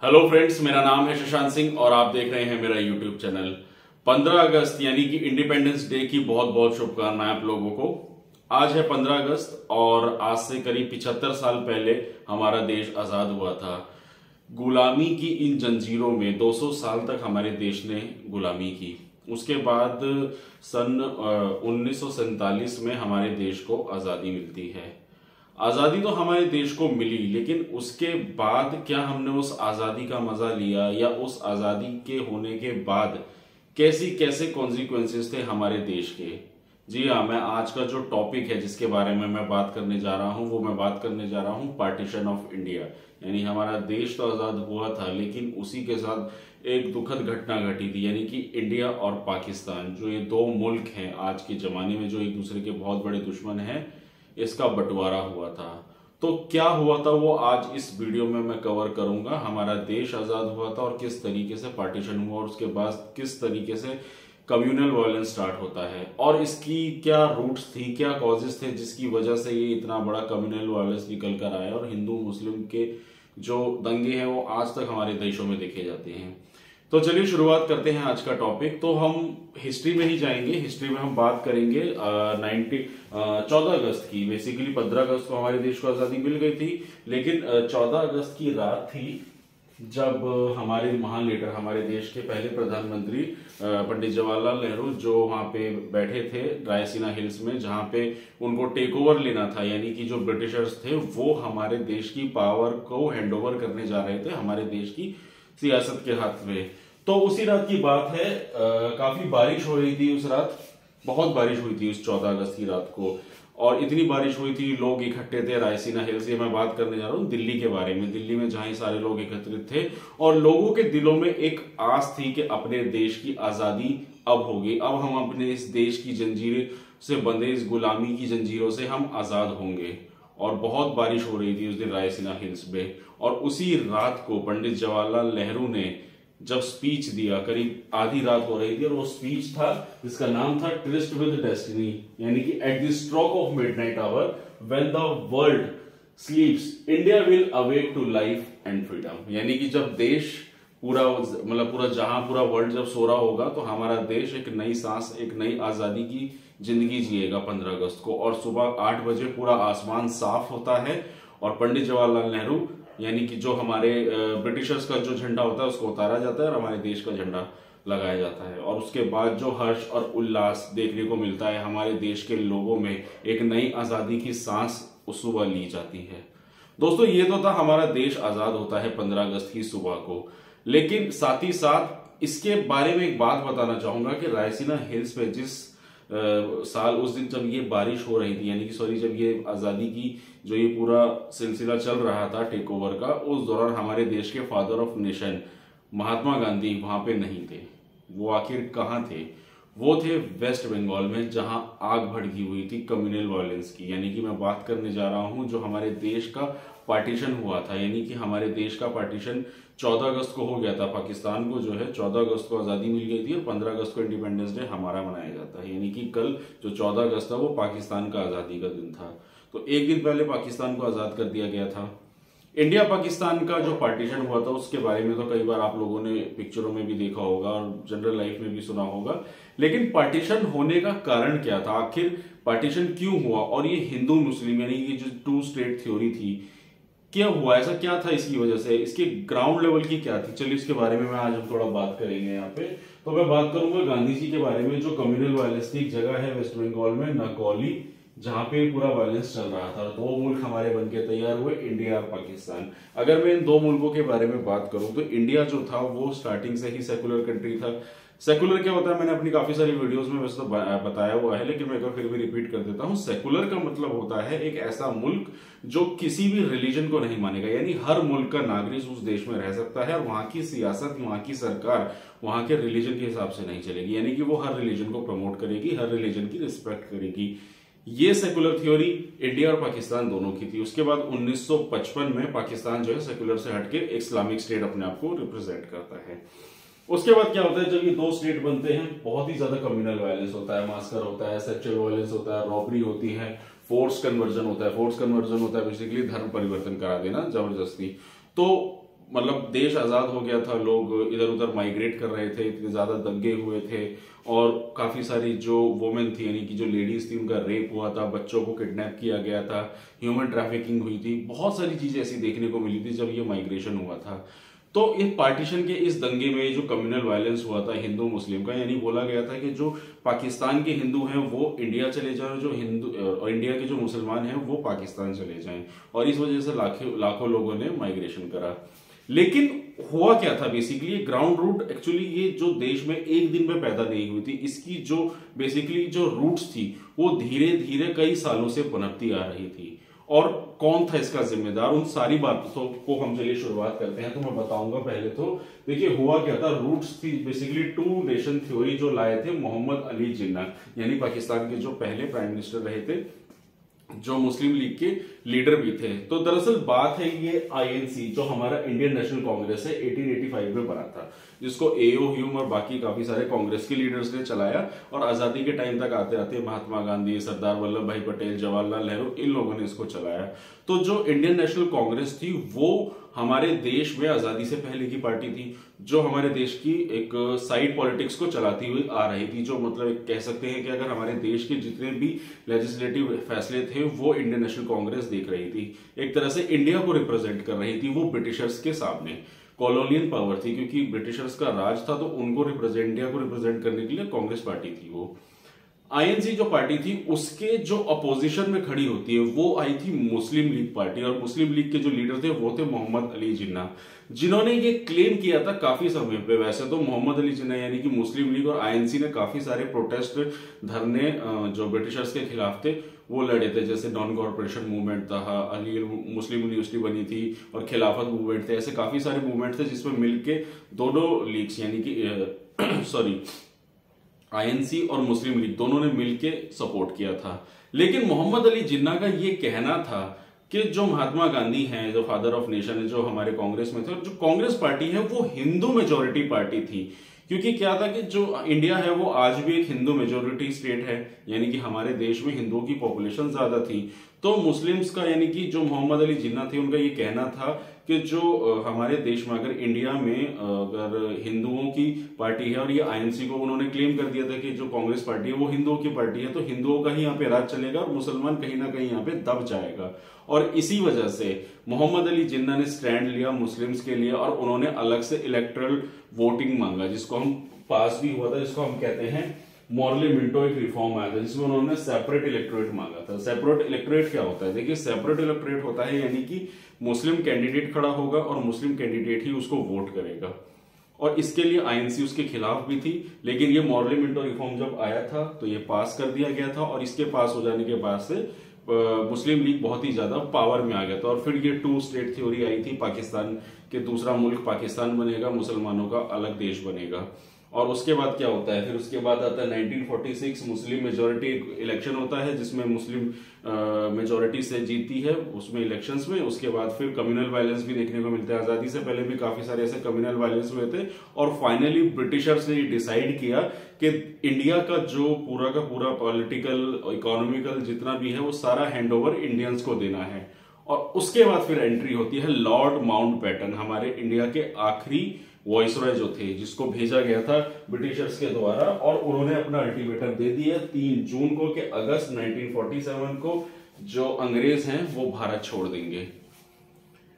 Hello friends, मेरा नाम है शशांक सिंह और आप देख रहे हैं मेरा यूट्यूब चैनल। 15 अगस्त यानी कि इंडिपेंडेंस डे की बहुत बहुत शुभकामनाएं आप लोगों को। आज है 15 अगस्त और आज से करीब 75 साल पहले हमारा देश आजाद हुआ था। गुलामी की इन जंजीरों में 200 साल तक हमारे देश ने गुलामी की। उसके बाद सन 1947 में हमारे देश को आजादी मिलती है। आजादी तो हमारे देश को मिली, लेकिन उसके बाद क्या हमने उस आजादी का मजा लिया या उस आजादी के होने के बाद कैसे कॉन्सिक्वेंसेस थे हमारे देश के। जी हाँ, मैं आज का जो टॉपिक है जिसके बारे में मैं बात करने जा रहा हूं वो मैं बात करने जा रहा हूं पार्टीशन ऑफ इंडिया। यानी हमारा देश तो आजाद हुआ था, लेकिन उसी के साथ एक दुखद घटना घटी थी, यानी कि इंडिया और पाकिस्तान, जो ये दो मुल्क हैं आज के जमाने में जो एक दूसरे के बहुत बड़े दुश्मन हैं, इसका बंटवारा हुआ था। तो क्या हुआ था वो आज इस वीडियो में मैं कवर करूंगा। हमारा देश आजाद हुआ था और किस तरीके से पार्टीशन हुआ और उसके बाद किस तरीके से कम्युनल वायलेंस स्टार्ट होता है और इसकी क्या रूट्स थी, क्या कॉजेस थे जिसकी वजह से ये इतना बड़ा कम्युनल वायलेंस निकल कर आया और हिंदू मुस्लिम के जो दंगे हैं वो आज तक हमारे देशों में देखे जाते हैं। तो चलिए शुरुआत करते हैं आज का टॉपिक। तो हम हिस्ट्री में ही जाएंगे। हिस्ट्री में हम बात करेंगे 14 अगस्त की। बेसिकली 15 अगस्त को हमारे देश को आजादी मिल गई थी, लेकिन 14 अगस्त की रात थी जब हमारे महान लीडर, हमारे देश के पहले प्रधानमंत्री पंडित जवाहरलाल नेहरू, जो वहां पे बैठे थे रायसीना हिल्स में, जहां पे उनको टेक ओवर लेना था, यानी कि जो ब्रिटिशर्स थे वो हमारे देश की पावर को हैंडओवर करने जा रहे थे हमारे देश की सियासत के हाथ में। तो उसी रात की बात है। काफी बारिश हो रही थी उस रात, बहुत बारिश हुई थी उस 14 अगस्त की रात को, और इतनी बारिश हुई थी, लोग इकट्ठे थे रायसीना हिल्स। ये मैं बात करने जा रहा हूँ दिल्ली के बारे में। दिल्ली में जहां सारे लोग एकत्रित थे और लोगों के दिलों में एक आस थी कि अपने देश की आजादी अब होगी, अब हम अपने इस देश की जंजीरें से बंधे, इस गुलामी की जंजीरों से हम आजाद होंगे। और बहुत बारिश हो रही थी उस दिन रायसीना हिल्स में। और उसी रात को पंडित जवाहरलाल नेहरू ने जब स्पीच दिया, करीब आधी रात हो रही थी, और वो स्पीच था जिसका नाम था ट्रिस्ट विद डेस्टिनी, यानी कि at the stroke of midnight hour when the world sleeps India will awake to life and freedom. यानी कि जब देश पूरा पूरा जहां पूरा वर्ल्ड जब सो रहा होगा तो हमारा देश एक नई सांस, एक नई आजादी की जिंदगी जिएगा 15 अगस्त को। और सुबह 8 बजे पूरा आसमान साफ होता है और पंडित जवाहरलाल नेहरू, यानी कि जो हमारे ब्रिटिशर्स का जो झंडा होता है उसको उतारा जाता है और हमारे देश का झंडा लगाया जाता है। और उसके बाद जो हर्ष और उल्लास देखने को मिलता है हमारे देश के लोगों में, एक नई आजादी की सांस उस सुबह ली जाती है। दोस्तों, ये तो था हमारा देश आजाद होता है 15 अगस्त की सुबह को। लेकिन साथ ही साथ इसके बारे में एक बात बताना चाहूंगा कि रायसीना हिल्स पे जिस साल, उस दिन जब ये बारिश हो रही थी, यानी कि सॉरी, जब ये आजादी की जो ये पूरा सिलसिला चल रहा था टेक ओवर का, उस दौरान हमारे देश के father of nation Mahatma Gandhi वहां पे नहीं थे। वो आखिर कहाँ थे? वो थे वेस्ट बंगाल में, जहां आग भड़की हुई थी कम्युनल वायलेंस की। यानी कि मैं बात करने जा रहा हूं जो हमारे देश का पार्टीशन हुआ था, यानी कि हमारे देश का पार्टीशन 14 अगस्त को हो गया था। पाकिस्तान को जो है 14 अगस्त को आजादी मिल गई थी और 15 अगस्त को इंडिपेंडेंस डे हमारा मनाया जाता है। यानी कि कल जो 14 अगस्त था वो पाकिस्तान का आजादी का दिन था। तो एक दिन पहले पाकिस्तान को आजाद कर दिया गया था। इंडिया पाकिस्तान का जो पार्टीशन हुआ था उसके बारे में तो कई बार आप लोगों ने पिक्चरों में भी देखा होगा और जनरल लाइफ में भी सुना होगा। लेकिन पार्टीशन होने का कारण क्या था? आखिर पार्टीशन क्यों हुआ? और ये हिंदू मुस्लिम यानी कि जो 2 स्टेट थ्योरी थी, क्या हुआ, ऐसा क्या था इसकी वजह से, इसके ग्राउंड लेवल की क्या थी? चलिए इसके बारे में आज हम थोड़ा बात करेंगे यहाँ पे। तो मैं बात करूंगा गांधी जी के बारे में। जो कम्युनल वायलेंस की जगह है वेस्ट बंगाल में नकौली, जहां पे पूरा वायलेंस चल रहा था। 2 मुल्क हमारे बनके तैयार हुए, इंडिया और पाकिस्तान। अगर मैं इन 2 मुल्कों के बारे में बात करूं तो इंडिया जो था वो स्टार्टिंग से ही सेकुलर कंट्री था। सेकुलर क्या होता है मैंने अपनी काफी सारी वीडियोस में वैसे तो बताया हुआ है, लेकिन मैं एक बार फिर भी रिपीट कर देता हूं। सेकुलर का मतलब होता है एक ऐसा मुल्क जो किसी भी रिलीजन को नहीं मानेगा, यानी हर मुल्क का नागरिक उस देश में रह सकता है और वहां की सियासत, वहां की सरकार वहां के रिलीजन के हिसाब से नहीं चलेगी, यानी कि वो हर रिलीजन को प्रमोट करेगी, हर रिलीजन की रिस्पेक्ट करेगी। ये सेकुलर थ्योरी इंडिया और पाकिस्तान दोनों की थी। उसके बाद 1955 में पाकिस्तान जो है सेकुलर से हटके इस्लामिक स्टेट अपने आप को रिप्रेजेंट करता है। उसके बाद क्या होता है, जब ये 2 स्टेट बनते हैं बहुत ही ज्यादा कम्युनल वायलेंस होता है, मास्कर होता है, सेक्सुअल वायलेंस होता है, रॉबरी होती है, फोर्स कन्वर्जन होता है। फोर्स कन्वर्जन होता है बेसिकली धर्म परिवर्तन करा देना जबरदस्ती। तो मतलब देश आजाद हो गया था, लोग इधर उधर माइग्रेट कर रहे थे, इतने ज्यादा दंगे हुए थे और काफी सारी जो वुमेन थी यानी कि जो लेडीज थी उनका रेप हुआ था, बच्चों को किडनैप किया गया था, ह्यूमन ट्रैफिकिंग हुई थी, बहुत सारी चीजें ऐसी देखने को मिली थी जब ये माइग्रेशन हुआ था। तो इस पार्टीशन के इस दंगे में जो कम्युनल वायलेंस हुआ था हिंदू मुस्लिम का, यानी बोला गया था कि जो पाकिस्तान के हिंदू हैं वो इंडिया चले जाएं, जो हिंदू और इंडिया के जो मुसलमान हैं वो पाकिस्तान चले जाएं, और इस वजह से लाखों लोगों ने माइग्रेशन करा। लेकिन हुआ क्या था बेसिकली, ग्राउंड रूट एक्चुअली ये जो देश में एक दिन में पैदा नहीं हुई थी, इसकी जो बेसिकली जो रूट्स थी वो धीरे धीरे कई सालों से पनपती आ रही थी। और कौन था इसका जिम्मेदार, उन सारी बातों को हम चलिए शुरुआत करते हैं। तो मैं बताऊंगा पहले तो देखिए हुआ क्या था। रूट्स थी बेसिकली टू नेशन थ्योरी जो लाए थे मोहम्मद अली जिन्ना, यानी पाकिस्तान के जो पहले प्राइम मिनिस्टर रहे थे, जो मुस्लिम लीग के लीडर भी थे। तो दरअसल बात है ये आईएनसी जो हमारा इंडियन नेशनल कांग्रेस है 1885 में बना था, जिसको एओ ह्यूम और बाकी काफी सारे कांग्रेस के लीडर्स ने चलाया, और आजादी के टाइम तक आते आते महात्मा गांधी, सरदार वल्लभ भाई पटेल, जवाहरलाल नेहरू, इन लोगों ने इसको चलाया। तो जो इंडियन नेशनल कांग्रेस थी वो हमारे देश में आजादी से पहले की पार्टी थी, जो हमारे देश की एक साइड पॉलिटिक्स को चलाती हुई आ रही थी। जो मतलब कह सकते हैं कि अगर हमारे देश के जितने भी लेजिस्लेटिव फैसले थे वो इंडियन नेशनल कांग्रेस देख रही थी, एक तरह से इंडिया को रिप्रेजेंट कर रही थी। वो ब्रिटिशर्स के सामने कॉलोनियल पावर थी, क्योंकि ब्रिटिशर्स का राज था, तो उनको रिप्रेजेंट, इंडिया को रिप्रेजेंट करने के लिए कांग्रेस पार्टी थी वो। आईएनसी जो पार्टी थी उसके जो अपोजिशन में खड़ी होती है वो आई थी मुस्लिम लीग पार्टी, और मुस्लिम लीग के जो लीडर थे वो थे मोहम्मद अली जिन्ना, जिन्होंने ये क्लेम किया था काफी समय पे। वैसे तो मोहम्मद अली जिन्ना यानी कि मुस्लिम लीग और आईएनसी ने काफी सारे प्रोटेस्ट, धरने जो ब्रिटिशर्स के खिलाफ थे वो लड़े थे, जैसे नॉन कॉर्पोरेशन मूवमेंट था, अली मुस्लिम यूनिवर्सिटी बनी थी, और खिलाफत मूवमेंट थे। ऐसे काफी सारे मूवमेंट थे जिसमें मिलके दोनों लीग्स यानी कि सॉरी आईएनसी और मुस्लिम लीग दोनों ने मिलकर सपोर्ट किया था। लेकिन मोहम्मद अली जिन्ना का ये कहना था कि जो महात्मा गांधी हैं, जो फादर ऑफ नेशन है, जो हमारे कांग्रेस में थे, और जो कांग्रेस पार्टी है वो हिंदू मेजोरिटी पार्टी थी। क्योंकि क्या था कि जो इंडिया है वो आज भी एक हिंदू मेजोरिटी स्टेट है, यानी कि हमारे देश में हिंदुओं की पॉपुलेशन ज्यादा थी। तो मुस्लिम्स का यानी कि जो मोहम्मद अली जिन्ना थे उनका ये कहना था कि जो हमारे देश में अगर इंडिया में अगर हिंदुओं की पार्टी है, और ये आईएनसी को उन्होंने क्लेम कर दिया था कि जो कांग्रेस पार्टी है वो हिंदुओं की पार्टी है, तो हिंदुओं का ही यहाँ पे राज चलेगा और मुसलमान कहीं ना कहीं यहाँ पे दब जाएगा। और इसी वजह से मोहम्मद अली जिन्ना ने स्टैंड लिया मुस्लिम्स के लिए, और उन्होंने अलग से इलेक्ट्रल वोटिंग मांगा, जिसको हम पास भी हुआ था, जिसको हम कहते हैं मॉर्ले मिंटो एक रिफॉर्म आया था, जिसमें उन्होंने सेपरेट इलेक्टोरेट मांगा था। सेपरेट इलेक्टोरेट क्या होता है? देखिए सेपरेट इलेक्टोरेट होता है यानी कि मुस्लिम कैंडिडेट खड़ा होगा और मुस्लिम कैंडिडेट ही उसको वोट करेगा, और इसके लिए आईएनसी उसके खिलाफ भी थी। लेकिन ये मॉर्ले मिंटो रिफॉर्म जब आया था तो ये पास कर दिया गया था, और इसके पास हो जाने के बाद से मुस्लिम लीग बहुत ही ज्यादा पावर में आ गया था। और फिर ये टू स्टेट थ्योरी आई थी, पाकिस्तान के दूसरा मुल्क पाकिस्तान बनेगा, मुसलमानों का अलग देश बनेगा। और उसके बाद क्या होता है, फिर उसके बाद आता है 1946 मुस्लिम मेजोरिटी इलेक्शन होता है, जिसमें मुस्लिम मेजोरिटी से जीती है उसमें इलेक्शंस में। उसके बाद फिर कम्युनल वायलेंस भी देखने को मिलता है। आजादी से पहले भी काफी सारे ऐसे कम्युनल वायलेंस हुए थे, और फाइनली ब्रिटिशर्स ने डिसाइड किया कि इंडिया का जो पूरा का पूरा पॉलिटिकल इकोनॉमिकल जितना भी है वो सारा हैंड ओवर इंडियंस को देना है। और उसके बाद फिर एंट्री होती है लॉर्ड माउंटबेटन, हमारे इंडिया के आखिरी वॉइसरॉय जो थे, जिसको भेजा गया था ब्रिटिशर्स के द्वारा, और उन्होंने अपना अल्टीमेटम दे दिया 3 जून को कि अगस्त 1947 को जो अंग्रेज हैं वो भारत छोड़ देंगे।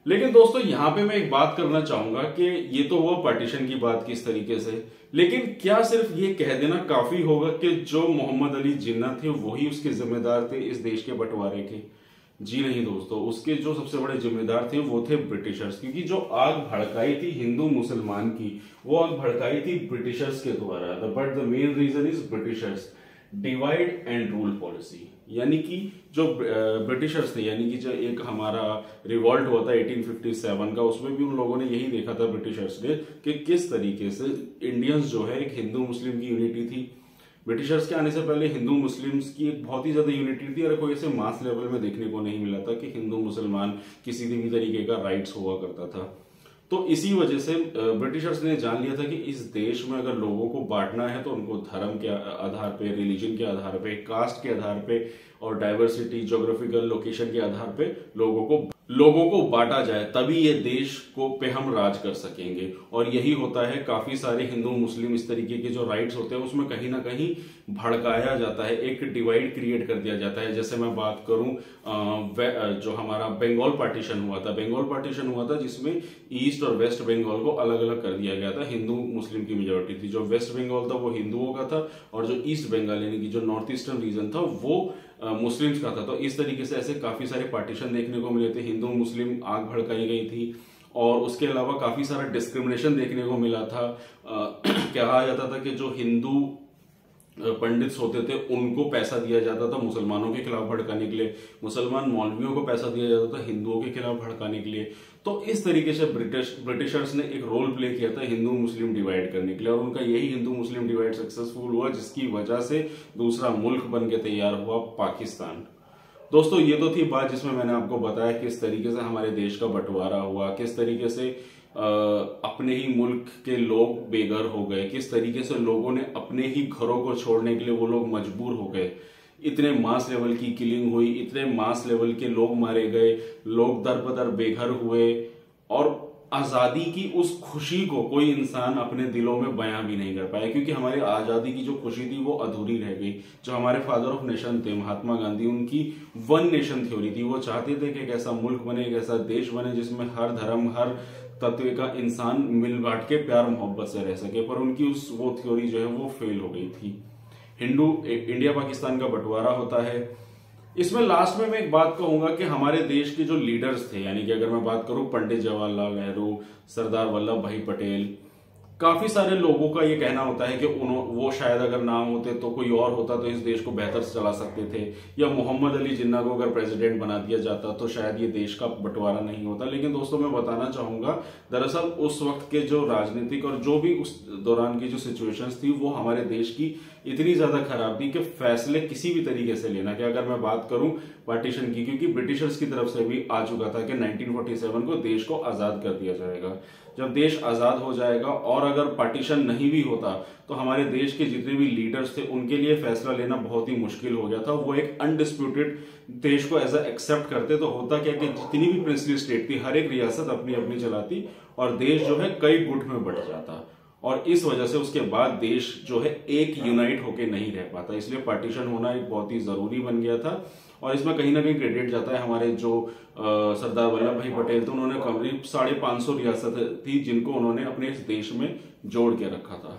लेकिन दोस्तों यहां पे मैं एक बात करना चाहूंगा कि ये तो हुआ पार्टीशन की बात किस तरीके से, लेकिन क्या सिर्फ ये कह देना काफी होगा कि जो मोहम्मद अली जिन्ना थे वही उसके जिम्मेदार थे इस देश के बंटवारे के? जी नहीं दोस्तों, उसके जो सबसे बड़े जिम्मेदार थे वो थे ब्रिटिशर्स, क्योंकि जो आग भड़काई थी हिंदू मुसलमान की वो आग भड़काई थी ब्रिटिशर्स के द्वारा। But the main reason is britishers divide and rule policy, यानी कि जो ब्रिटिशर्स थे, यानी कि जो एक हमारा रिवॉल्ट हुआ था 1857 का, उसमें भी उन लोगों ने यही देखा था ब्रिटिशर्स ने कि किस तरीके से इंडियंस जो है एक हिंदू मुस्लिम की यूनिटी थी। ब्रिटिशर्स के आने से पहले हिंदू मुस्लिम्स की एक बहुत ही ज्यादा यूनिटी थी, और कोई ऐसे मास लेवल में देखने को नहीं मिला था कि हिंदू मुसलमान किसी भी तरीके का राइट्स हुआ करता था। तो इसी वजह से ब्रिटिशर्स ने जान लिया था कि इस देश में अगर लोगों को बांटना है तो उनको धर्म के आधार पे, रिलीजन के आधार पे, कास्ट के आधार पे, और डाइवर्सिटी, ज्योग्राफिकल लोकेशन के आधार पे लोगों को लोगों को बांटा जाए, तभी ये देश को पे हम राज कर सकेंगे। और यही होता है, काफी सारे हिंदू मुस्लिम इस तरीके के जो राइट्स होते हैं उसमें कहीं ना कहीं भड़काया जाता है, एक डिवाइड क्रिएट कर दिया जाता है। जैसे मैं बात करूं जो हमारा बंगाल पार्टीशन हुआ था जिसमें ईस्ट और वेस्ट बंगाल को अलग अलग कर दिया गया था। हिंदू मुस्लिम की मेजोरिटी थी, जो वेस्ट बंगाल था वो हिंदुओं का था और जो ईस्ट बंगाल यानी कि जो नॉर्थ ईस्टर्न रीजन था वो मुस्लिम्स का था। तो इस तरीके से ऐसे काफी सारे पार्टीशन देखने को मिले थे, हिंदू मुस्लिम आग भड़काई गई थी। और उसके अलावा काफी सारा डिस्क्रिमिनेशन देखने को मिला था। कहा जाता था कि जो हिंदू पंडित्स होते थे उनको पैसा दिया जाता था मुसलमानों के खिलाफ भड़काने के लिए, मुसलमान मौलवियों को पैसा दिया जाता था हिंदुओं के खिलाफ भड़काने के लिए। तो इस तरीके से ब्रिटिशर्स ने एक रोल प्ले किया था हिंदू मुस्लिम डिवाइड करने के लिए, और उनका यही हिंदू मुस्लिम डिवाइड सक्सेसफुल हुआ, जिसकी वजह से दूसरा मुल्क बन के तैयार हुआ, पाकिस्तान। दोस्तों, ये तो थी बात जिसमें मैंने आपको बताया किस तरीके से हमारे देश का बंटवारा हुआ, किस तरीके से अपने ही मुल्क के लोग बेघर हो गए, किस तरीके से लोगों ने अपने ही घरों को छोड़ने के लिए वो लोग मजबूर हो गए। इतने मास लेवल की किलिंग हुई, इतने मास लेवल के लोग मारे गए, लोग दर बदर बेघर हुए, और आजादी की उस खुशी को कोई इंसान अपने दिलों में बयां भी नहीं कर पाया, क्योंकि हमारी आजादी की जो खुशी थी वो अधूरी रह गई। जो हमारे फादर ऑफ नेशन थे महात्मा गांधी, उनकी वन नेशन थ्योरी थी। वो चाहते थे कि एक ऐसा मुल्क बने, एक ऐसा देश बने जिसमें हर धर्म हर तत्व का इंसान मिल बांट के प्यार मोहब्बत से रह सके, पर उनकी वो थ्योरी जो है वो फेल हो गई थी। इंडिया पाकिस्तान का बंटवारा होता है। इसमें लास्ट में मैं एक बात कहूंगा कि हमारे देश के जो लीडर्स थे, यानी कि अगर मैं बात करूं पंडित जवाहरलाल नेहरू, सरदार वल्लभ भाई पटेल, काफी सारे लोगों का ये कहना होता है कि वो शायद अगर ना होते तो कोई और होता तो इस देश को बेहतर से चला सकते थे, या मोहम्मद अली जिन्ना को अगर प्रेसिडेंट बना दिया जाता तो शायद ये देश का बंटवारा नहीं होता। लेकिन दोस्तों, मैं बताना चाहूंगा, दरअसल उस वक्त के जो राजनीतिक और जो भी उस दौरान की जो सिचुएशंस थी वो हमारे देश की इतनी ज्यादा खराब थी कि फैसले किसी भी तरीके से लेना, कि अगर मैं बात करूं पार्टीशन की, क्योंकि ब्रिटिशर्स की तरफ से भी आ चुका था कि 1947 को देश को आजाद कर दिया जाएगा। जब देश आजाद हो जाएगा और अगर पार्टीशन नहीं भी होता तो हमारे देश के जितने भी लीडर्स थे उनके लिए फैसला लेना बहुत ही मुश्किल हो गया था। वो एक अनडिस्प्यूटेड देश को एज एक्सेप्ट करते तो होता क्या कि जितनी भी प्रिंसली स्टेट थी हर एक रियासत अपनी अपनी चलाती और देश जो है कई गुट में बंट जाता, और इस वजह से उसके बाद देश जो है एक यूनाइट होके नहीं रह पाता। इसलिए पार्टीशन होना एक बहुत ही जरूरी बन गया था। और इसमें कहीं ना कहीं क्रेडिट जाता है हमारे जो सरदार वल्लभ भाई पटेल थे, उन्होंने करीब 550 रियासत थी जिनको उन्होंने अपने इस देश में जोड़ के रखा था।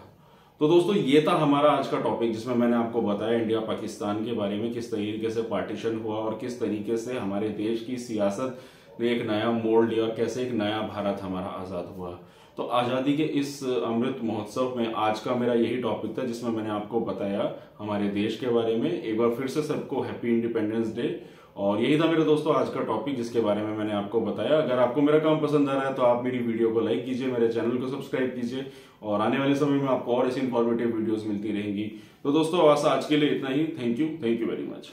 तो दोस्तों, ये था हमारा आज का टॉपिक जिसमें मैंने आपको बताया इंडिया पाकिस्तान के बारे में, किस तरीके से पार्टीशन हुआ और किस तरीके से हमारे देश की सियासत ने एक नया मोड़ लिया, कैसे एक नया भारत हमारा आजाद हुआ। तो आजादी के इस अमृत महोत्सव में आज का मेरा यही टॉपिक था जिसमें मैंने आपको बताया हमारे देश के बारे में। एक बार फिर से सबको हैप्पी इंडिपेंडेंस डे। और यही था मेरे दोस्तों आज का टॉपिक जिसके बारे में मैंने आपको बताया। अगर आपको मेरा काम पसंद आ रहा है तो आप मेरी वीडियो को लाइक कीजिए, मेरे चैनल को सब्सक्राइब कीजिए, और आने वाले समय में आपको और ऐसी इंफॉर्मेटिव वीडियोस मिलती रहेंगी। तो दोस्तों, बस आज के लिए इतना ही। Thank you very much.